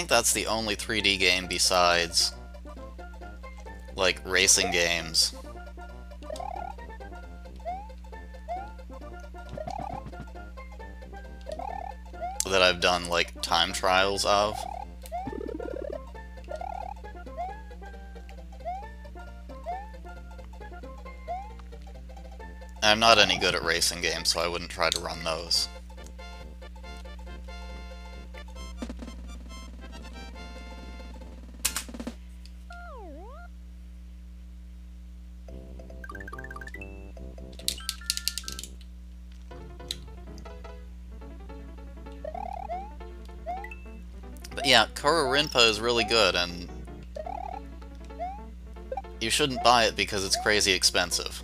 think that's the only 3D game besides, like, racing games that I've done, like, time trials of. I'm not any good at racing games, so I wouldn't try to run those. But yeah, Koro Rinpo is really good, and you shouldn't buy it because it's crazy expensive.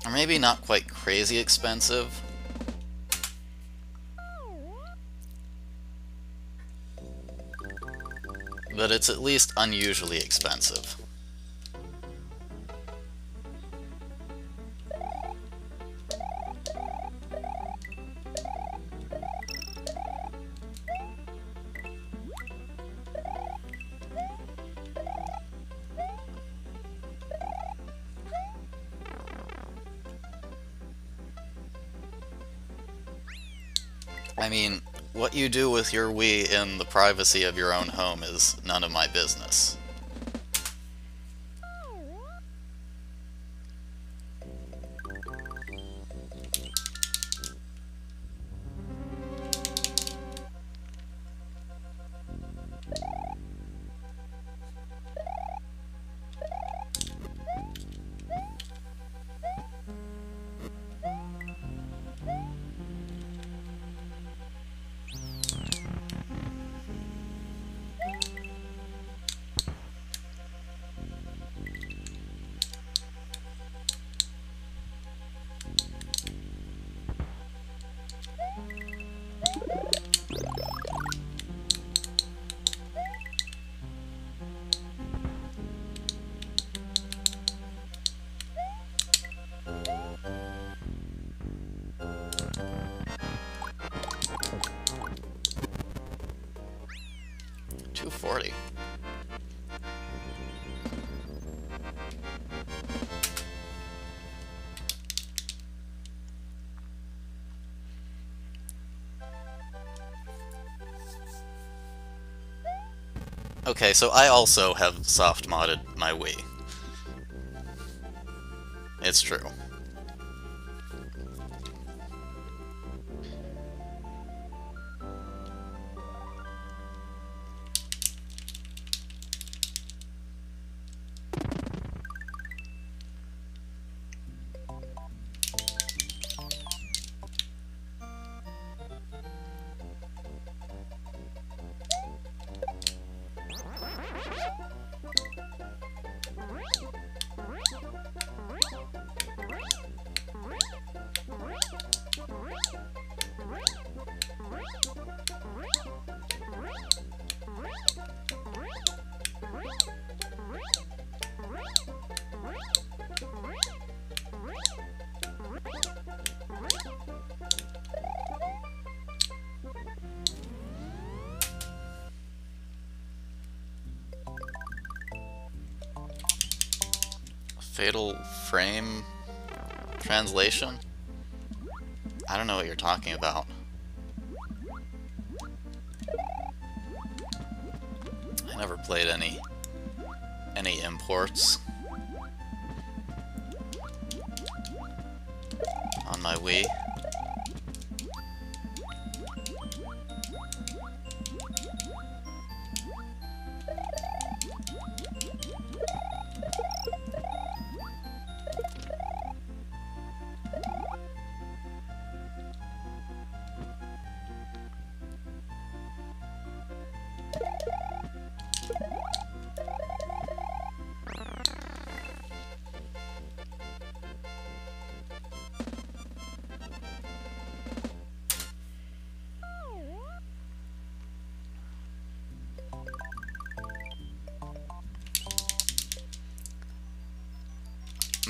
Or maybe not quite crazy expensive. But it's at least unusually expensive. I mean, what you do with your Wii in the privacy of your own home is none of my business. $240. Okay, so I also have soft modded my Wii. It's true. Fatal Frame translation? I don't know what you're talking about. I never played any imports on my Wii.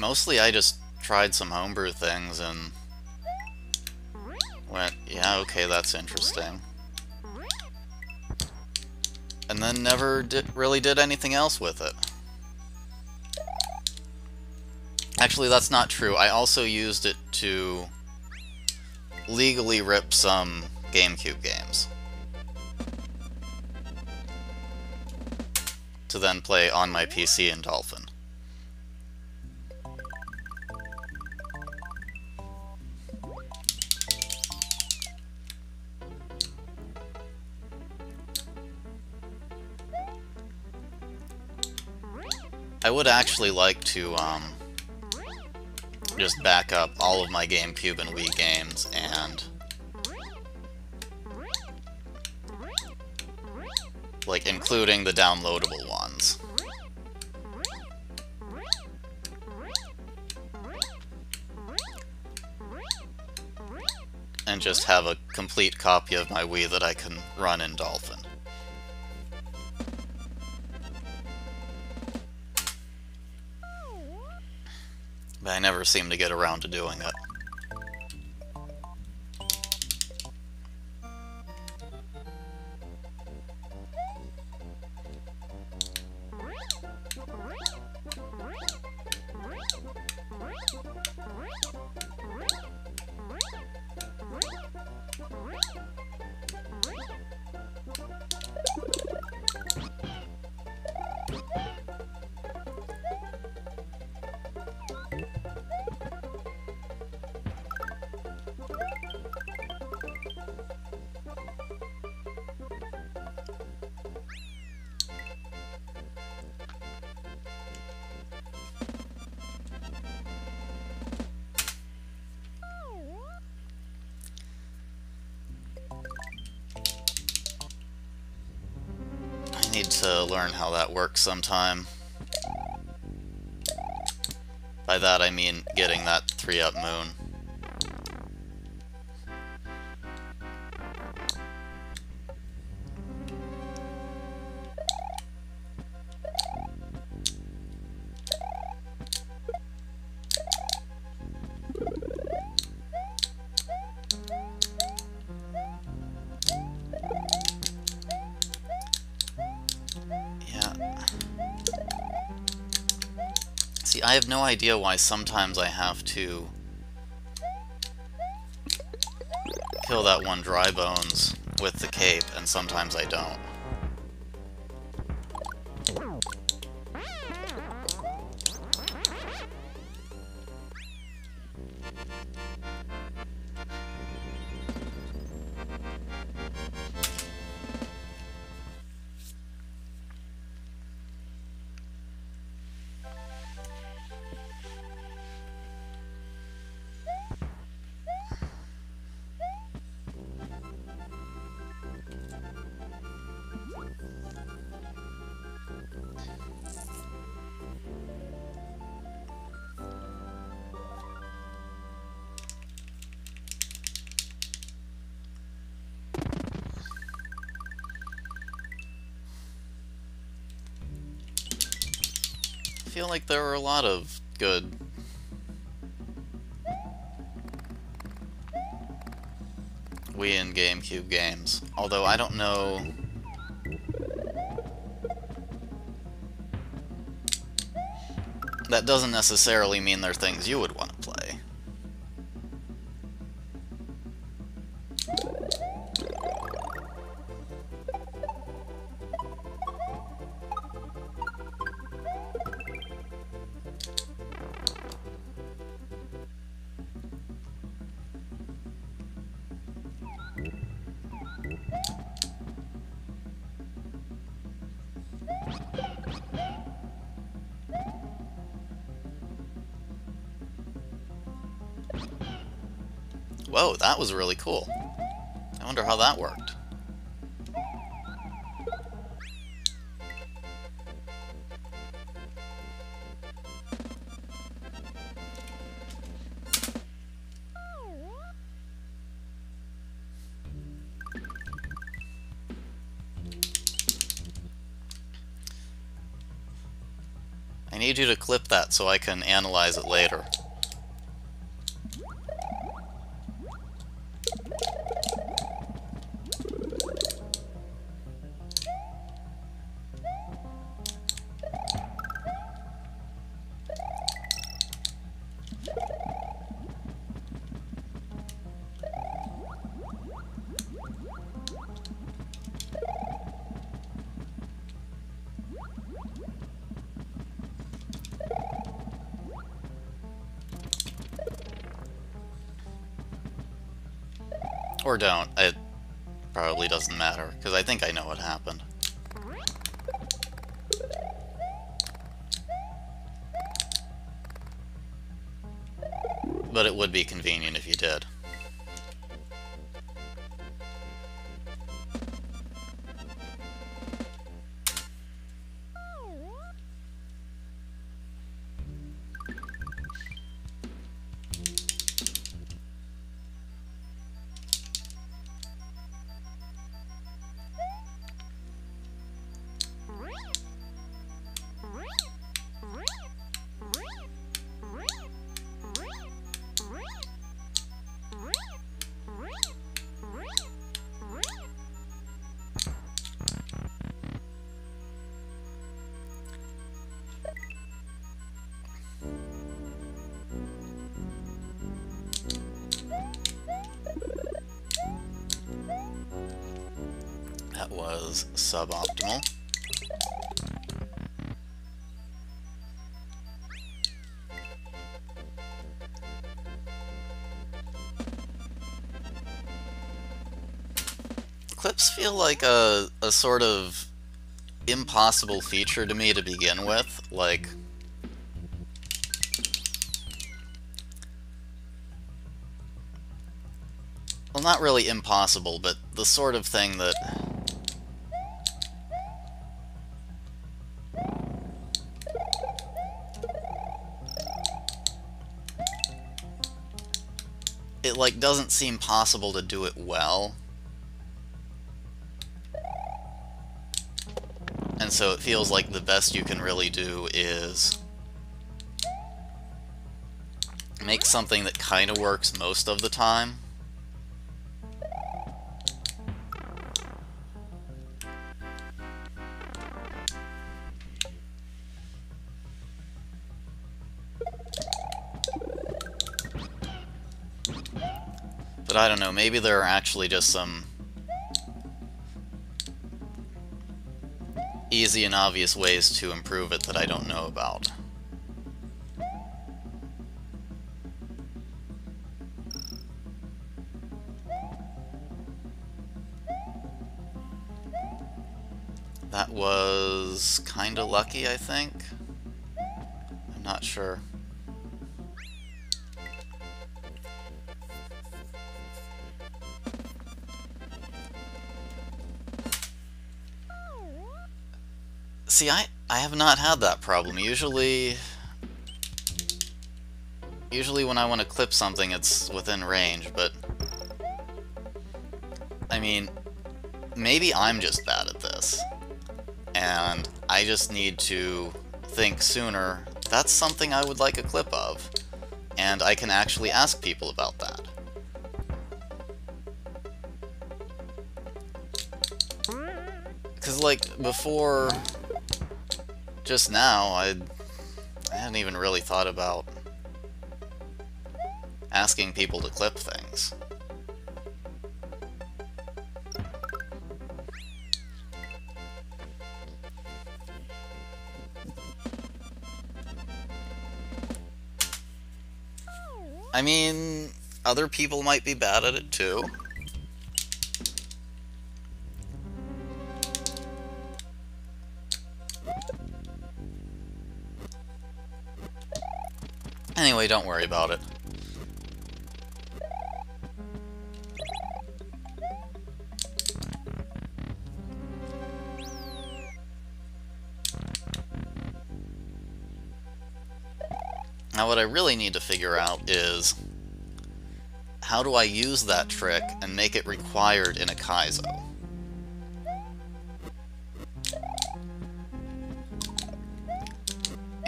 Mostly I just tried some homebrew things and went, yeah, okay, that's interesting. And then never really did anything else with it. Actually, that's not true. I also used it to legally rip some GameCube games to then play on my PC in Dolphin. I would actually like to just back up all of my GameCube and Wii games and like including the downloadable ones. And just have a complete copy of my Wii that I can run in Dolphin. But I never seem to get around to doing it. I need to learn how that works sometime. By that I mean getting that 3-up moon. See, I have no idea why sometimes I have to kill that one dry bones with the cape, and sometimes I don't. I feel like there are a lot of good Wii and GameCube games, although I don't know. That doesn't necessarily mean they're things you would want to play. Whoa, that was really cool. I wonder how that worked. I need you to clip that so I can analyze it later. Or don't. It probably doesn't matter, because I think I know what happened. But it would be convenient if you did. That was suboptimal. Clips feel like a sort of impossible feature to me to begin with. Like, well, not really impossible, but the sort of thing that it like doesn't seem possible to do it well. And so it feels like the best you can really do is make something that kind of works most of the time. But I don't know, maybe there are actually just some easy and obvious ways to improve it that I don't know about. That was kinda lucky, I think. I'm not sure. See, I have not had that problem. Usually when I want to clip something, it's within range, but I mean, maybe I'm just bad at this, and I just need to think sooner, that's something I would like a clip of, and I can actually ask people about that. Because, like, before just now, I hadn't even really thought about asking people to clip things. I mean, other people might be bad at it too. Anyway, don't worry about it. Now what I really need to figure out is how do I use that trick and make it required in a Kaizo?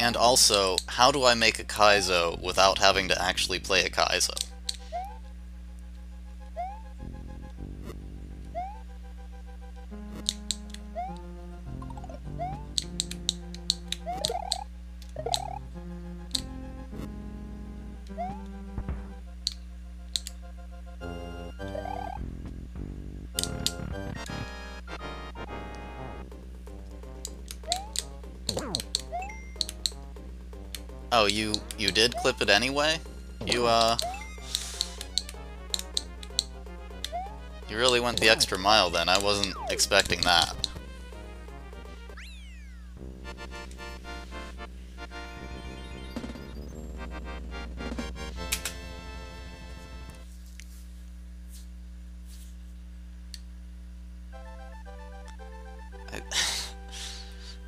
And also, how do I make a Kaizo without having to actually play a Kaizo? Oh, you did clip it anyway? You really went the extra mile then. I wasn't expecting that.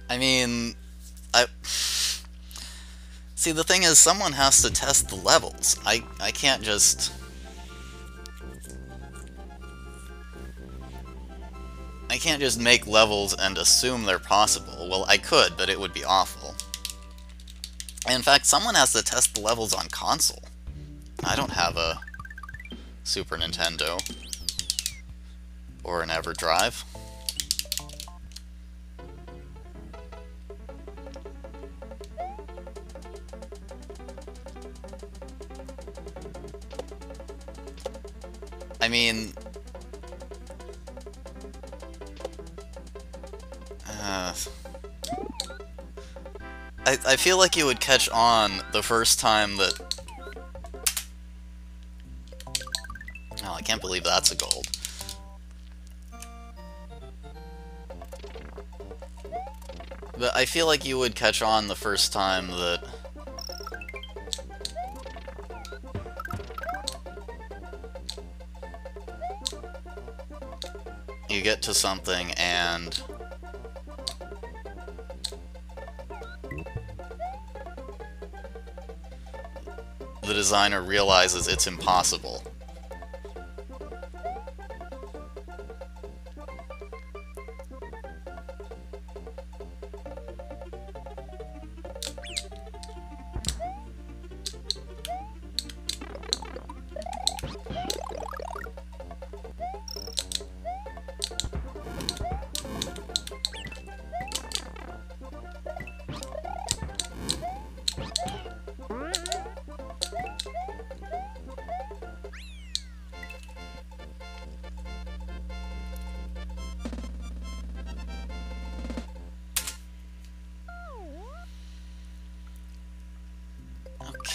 I mean, see, the thing is, someone has to test the levels. I can't just... I can't just make levels and assume they're possible. Well, I could, but it would be awful. In fact, someone has to test the levels on console. I don't have a Super Nintendo or an EverDrive. I mean... I feel like you would catch on the first time that... Oh, I can't believe that's a gold. But I feel like you would catch on the first time that... you get to something and... the designer realizes it's impossible.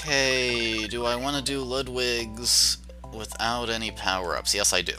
Okay, do I want to do Ludwig's without any power-ups? Yes, I do.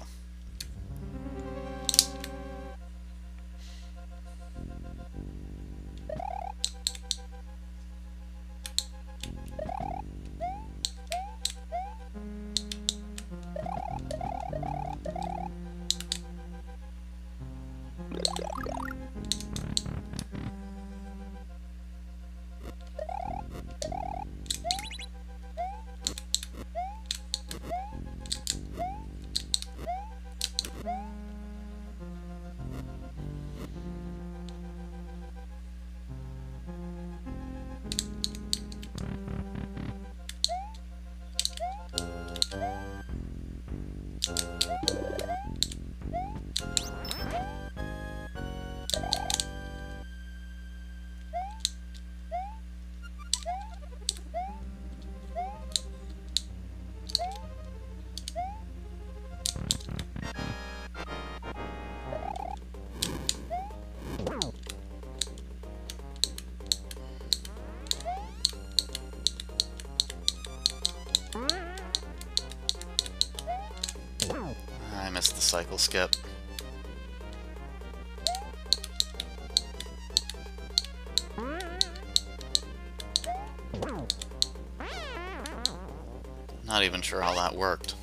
I missed the cycle skip. Not even sure how that worked.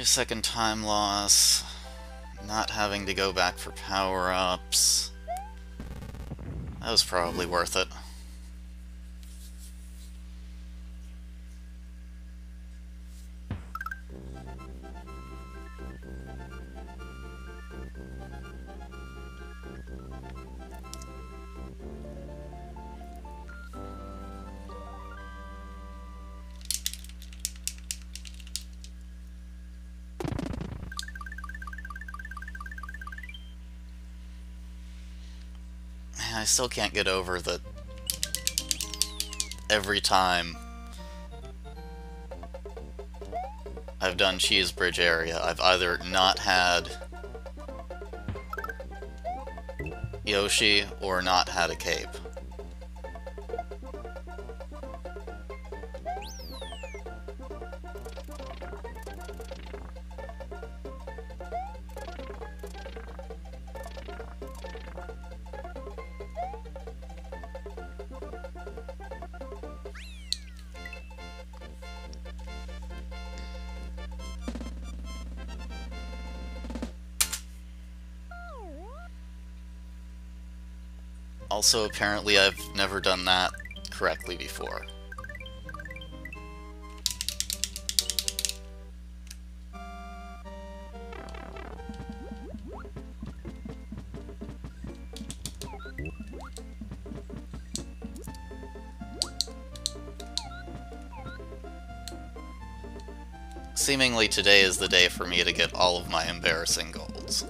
Second time loss, not having to go back for power-ups. That was probably worth it. I still can't get over that every time I've done Cheese Bridge area, I've either not had Yoshi or not had a cape. Also, apparently I've never done that correctly before. Seemingly today is the day for me to get all of my embarrassing golds.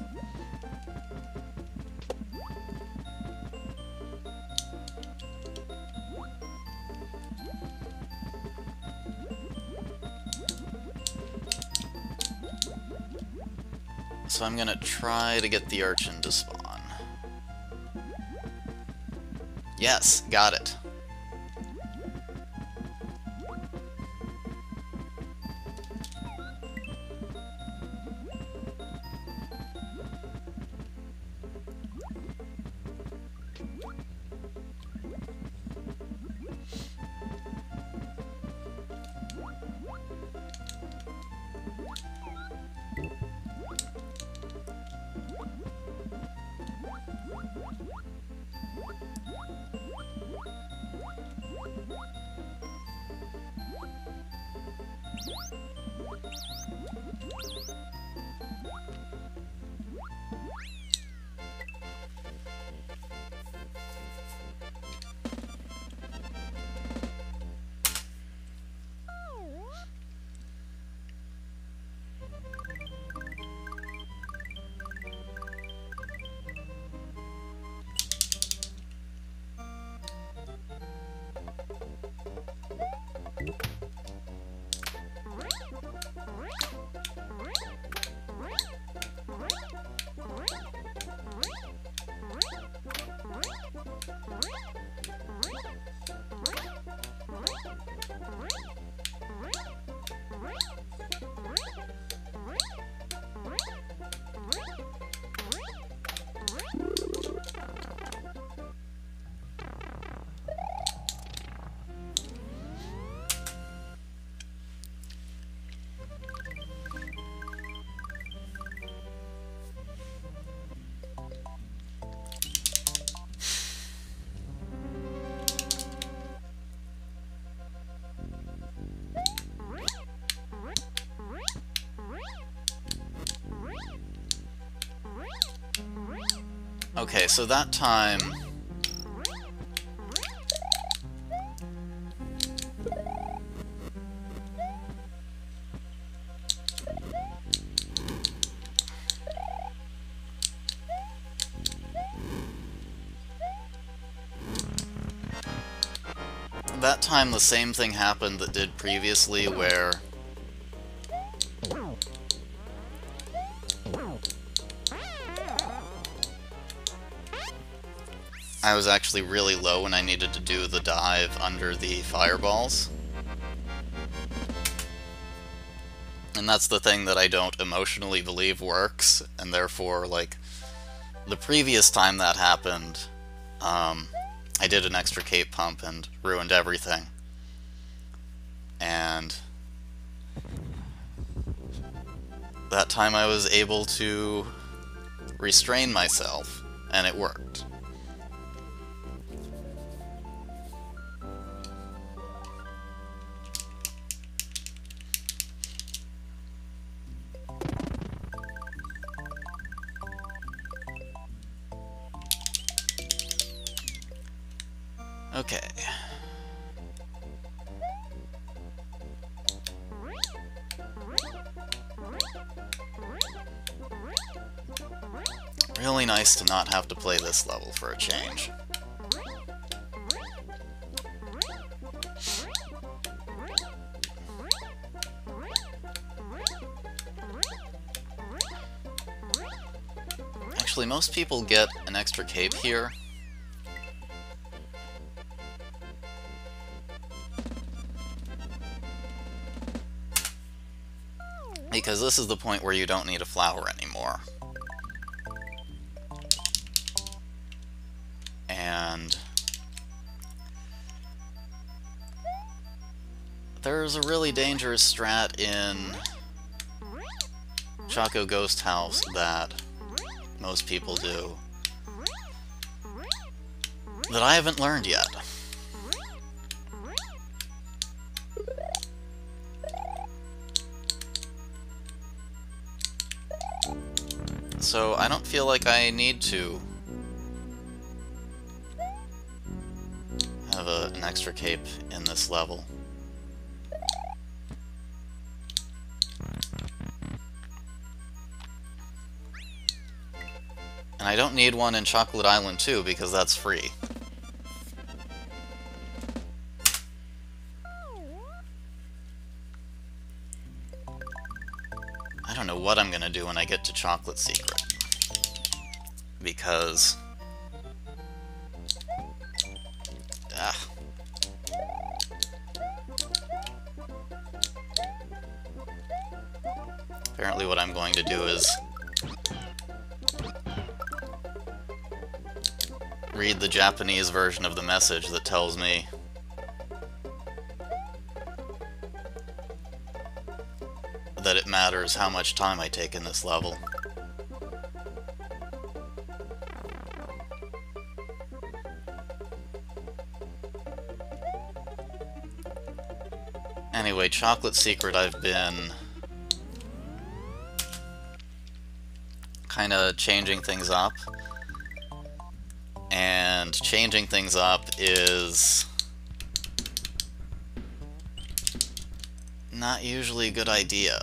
So I'm gonna try to get the urchin to spawn. Yes, got it. Okay, so that time... That time the same thing happened that did previously, where... I was actually really low when I needed to do the dive under the fireballs. And that's the thing that I don't emotionally believe works, and therefore, like, the previous time that happened, I did an extra cape pump and ruined everything. And that time I was able to restrain myself, and it worked. Okay. Really nice to not have to play this level for a change. Actually, most people get an extra cape here. Because this is the point where you don't need a flower anymore. And there's a really dangerous strat in Choco Ghost House that most people do that I haven't learned yet. So I don't feel like I need to have an extra cape in this level. And I don't need one in Chocolate Island too, because that's free. I don't know what I'm gonna do when I get to Chocolate Secret. Because... apparently what I'm going to do is read the Japanese version of the message that tells me that it matters how much time I take in this level. Anyway, Chocolate Secret, I've been kind of changing things up. And changing things up is not usually a good idea.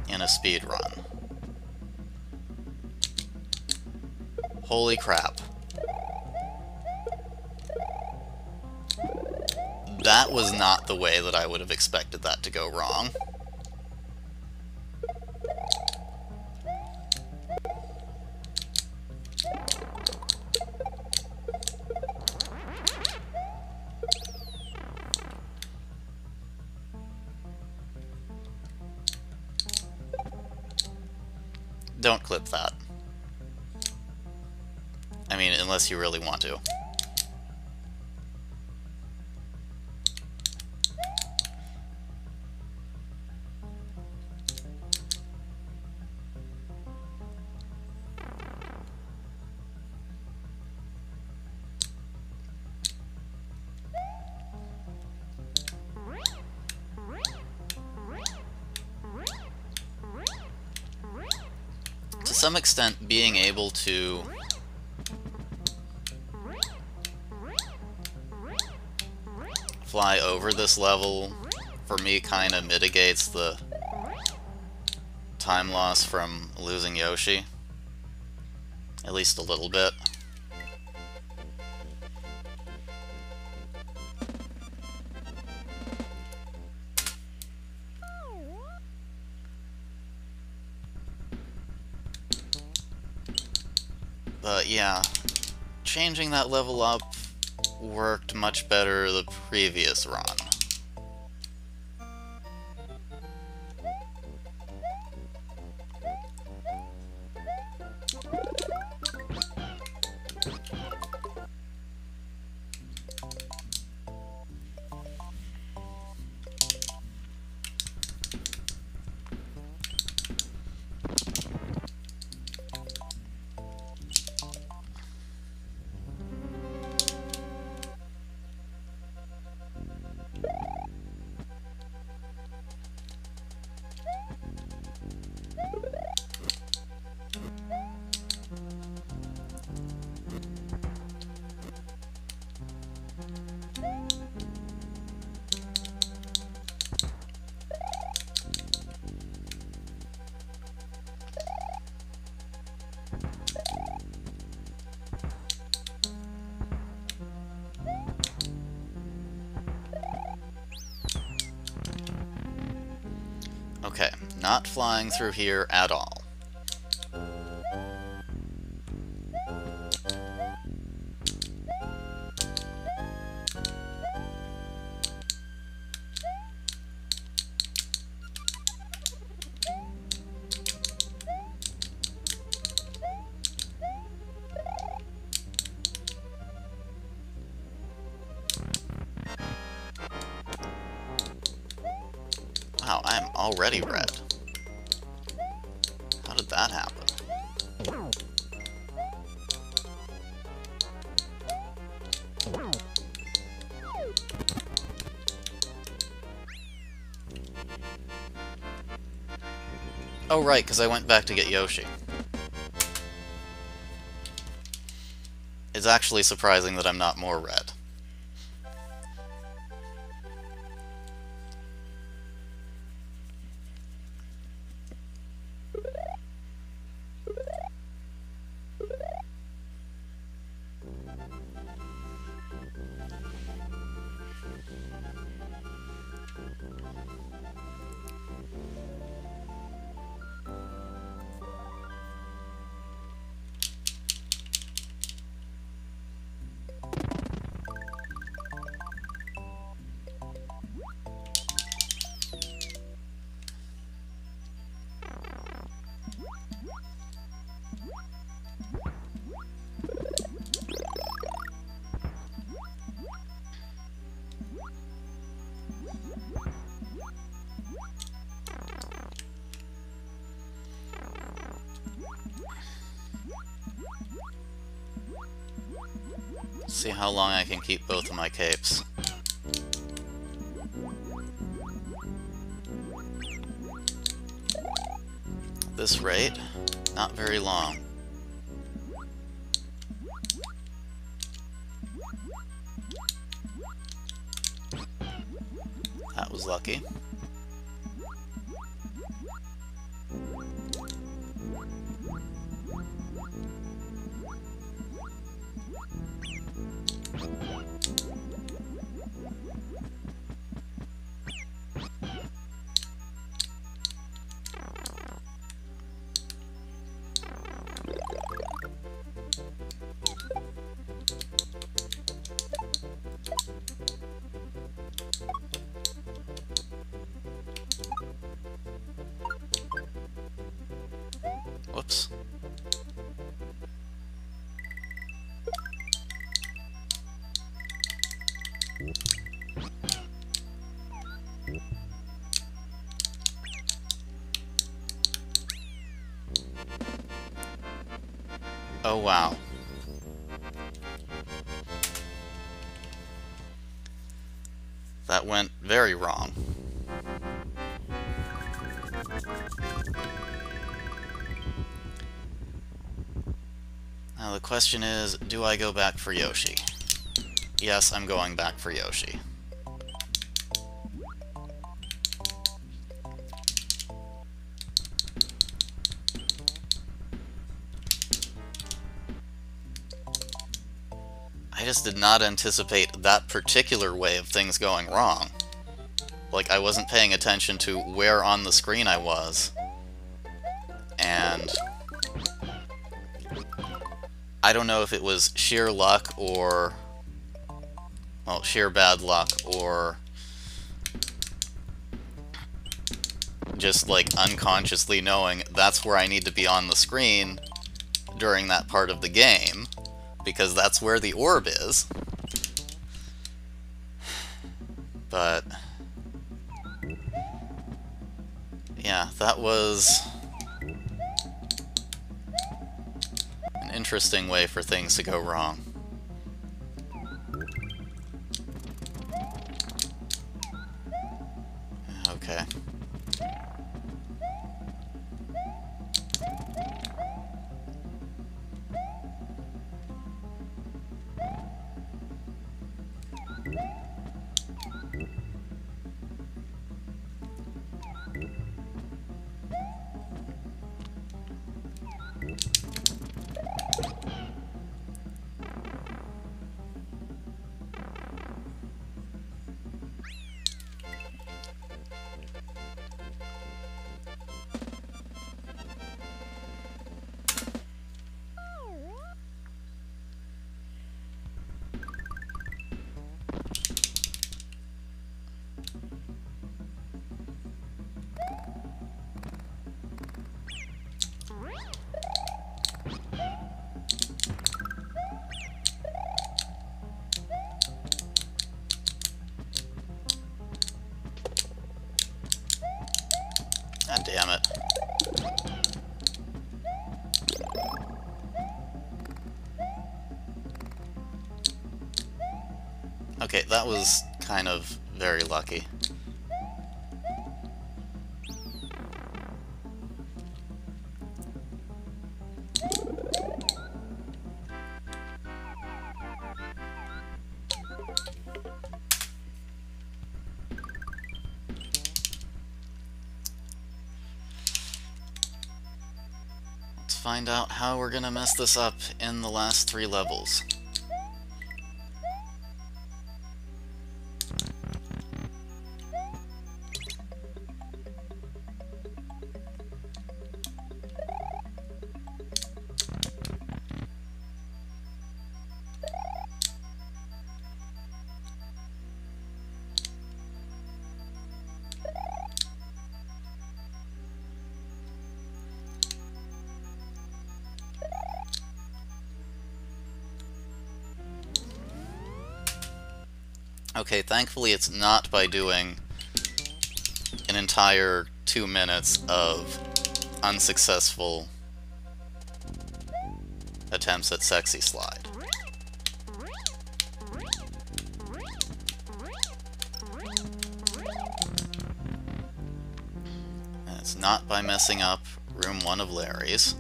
In a speedrun. Holy crap. That was not the way that I would have expected that to go wrong. Don't clip that. I mean, unless you really want to. To some extent, being able to fly over this level, for me, kind of mitigates the time loss from losing Yoshi. At least a little bit. But yeah, changing that level up worked much better the previous run. Okay, not flying through here at all. Wow, I'm already red. How did that happen? Oh right, because I went back to get Yoshi. It's actually surprising that I'm not more red. See how long I can keep both of my capes. At this rate, not very long. That was lucky. Whoops. Oh wow. That went very wrong. Now the question is, do I go back for Yoshi? Yes, I'm going back for Yoshi. I just did not anticipate that particular way of things going wrong. Like, I wasn't paying attention to where on the screen I was, and I don't know if it was sheer luck or, well, sheer bad luck, or just, like, unconsciously knowing that's where I need to be on the screen during that part of the game, because that's where the orb is. But yeah, that was an interesting way for things to go wrong. Okay. Okay, that was kind of very lucky. Let's find out how we're gonna mess this up in the last 3 levels. Okay, thankfully it's not by doing an entire 2 minutes of unsuccessful attempts at Sexy Slide. And it's not by messing up Room 1 of Larry's.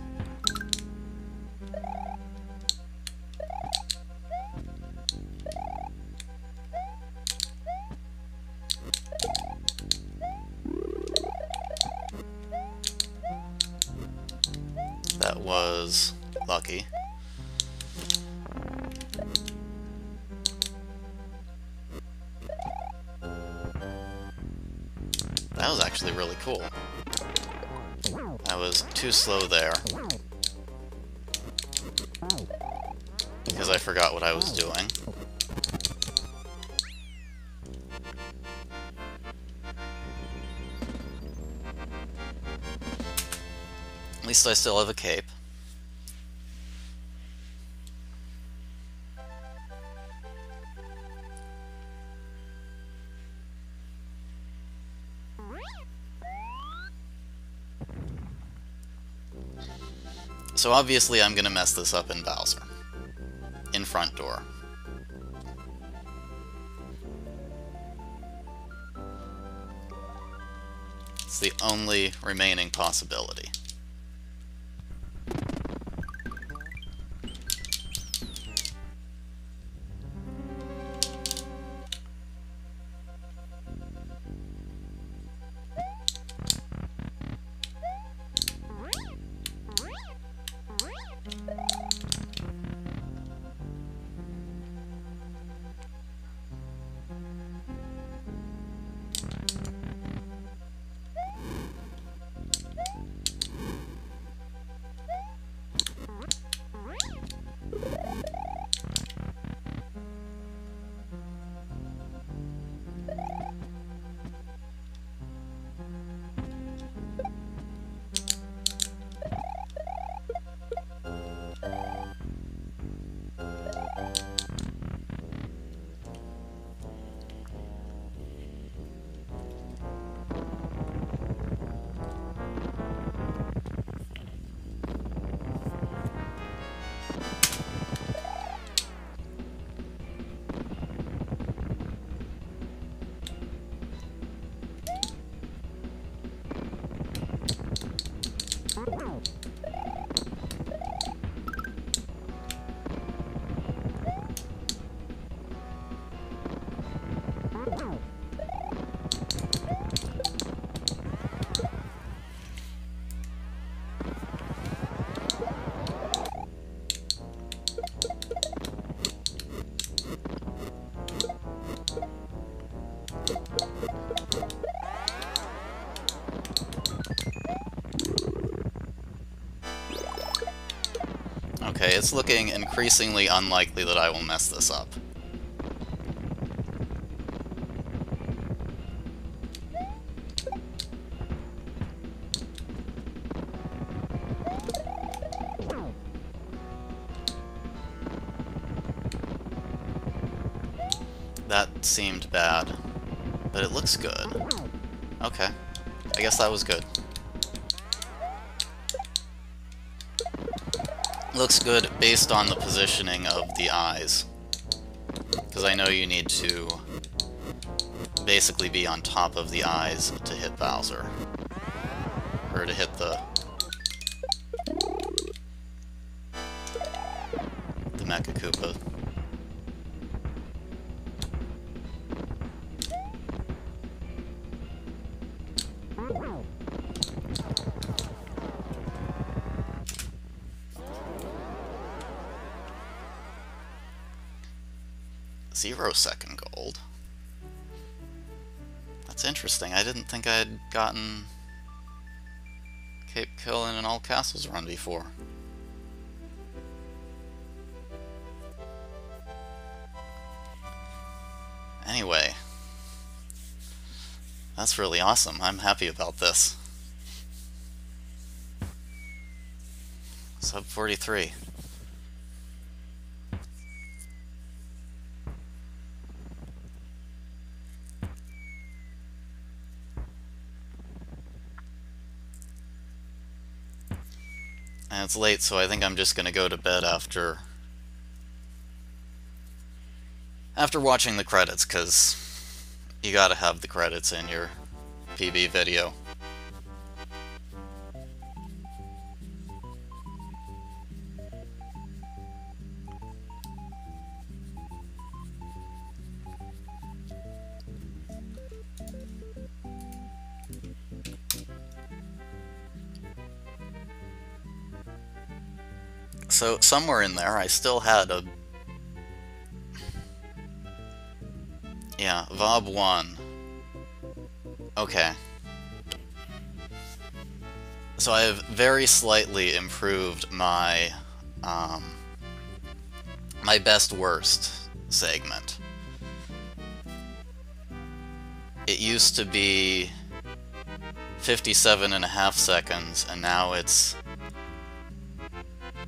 That was lucky. That was actually really cool. I was too slow there because I forgot what I was doing. At least I still have a cape. So obviously I'm gonna mess this up in Bowser. In Front Door. It's the only remaining possibility. Okay, it's looking increasingly unlikely that I will mess this up. That seemed bad, but it looks good. Okay, I guess that was good. Looks good based on the positioning of the eyes, because I know you need to basically be on top of the eyes to hit Bowser. Or to hit the Mecha Koopa. Zero-second gold. That's interesting. I didn't think I had gotten Cape Kill in an All Castles run before. Anyway, that's really awesome. I'm happy about this. Sub 43. And it's late, so I think I'm just gonna go to bed after watching the credits, because you gotta have the credits in your PB video. So somewhere in there I still had a... Yeah, VOB 1. Okay. So I have very slightly improved my my best worst segment. It used to be 57.5 seconds, and now it's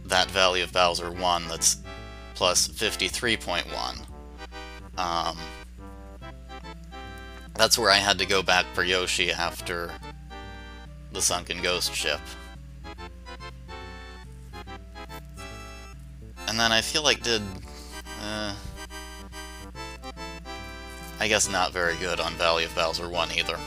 that Valley of Bowser 1 that's plus 53.1. That's where I had to go back for Yoshi after the Sunken Ghost ship. And then I feel like did... I guess not very good on Valley of Bowser 1 either.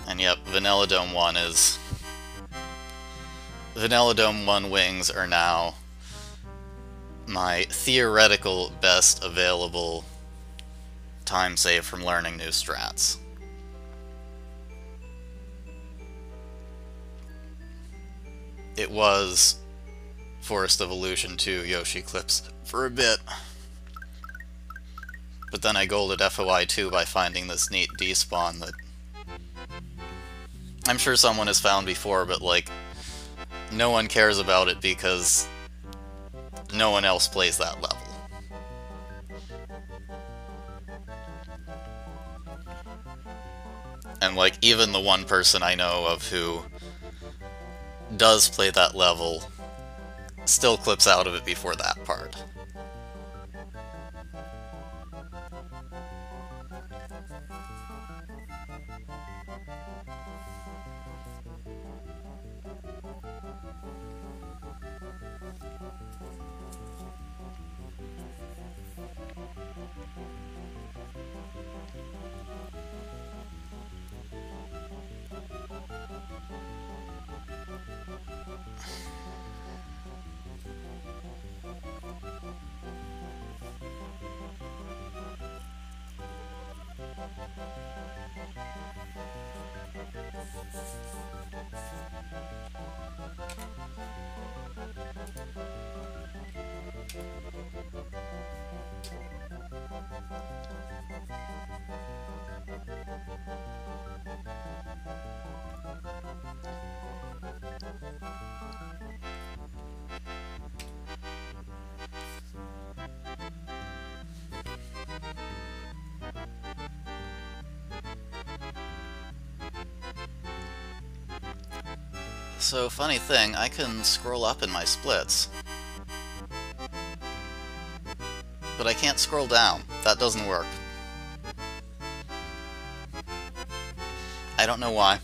And yep, Vanilla Dome 1 is... Vanilla Dome 1 wings are now my theoretical best available time save from learning new strats. It was Forest of Illusion 2 Yoshi Clips for a bit. But then I golded FOI 2 by finding this neat despawn that I'm sure someone has found before, but like, no one cares about it because no one else plays that level. And like, even the one person I know of who does play that level still clips out of it before that part. So, funny thing, I can scroll up in my splits, but I can't scroll down. That doesn't work. I don't know why.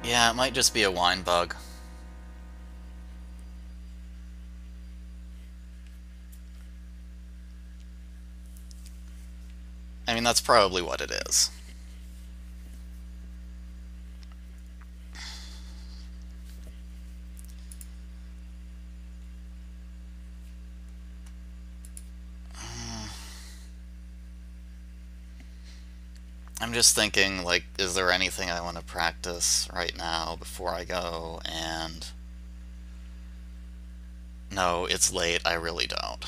Yeah, it might just be a wine bug. I mean, that's probably what it is. I'm just thinking, like, is there anything I want to practice right now before I go? And no, it's late. I really don't.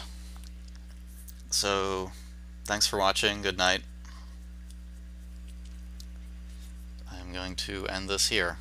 So, thanks for watching. Good night. I'm going to end this here.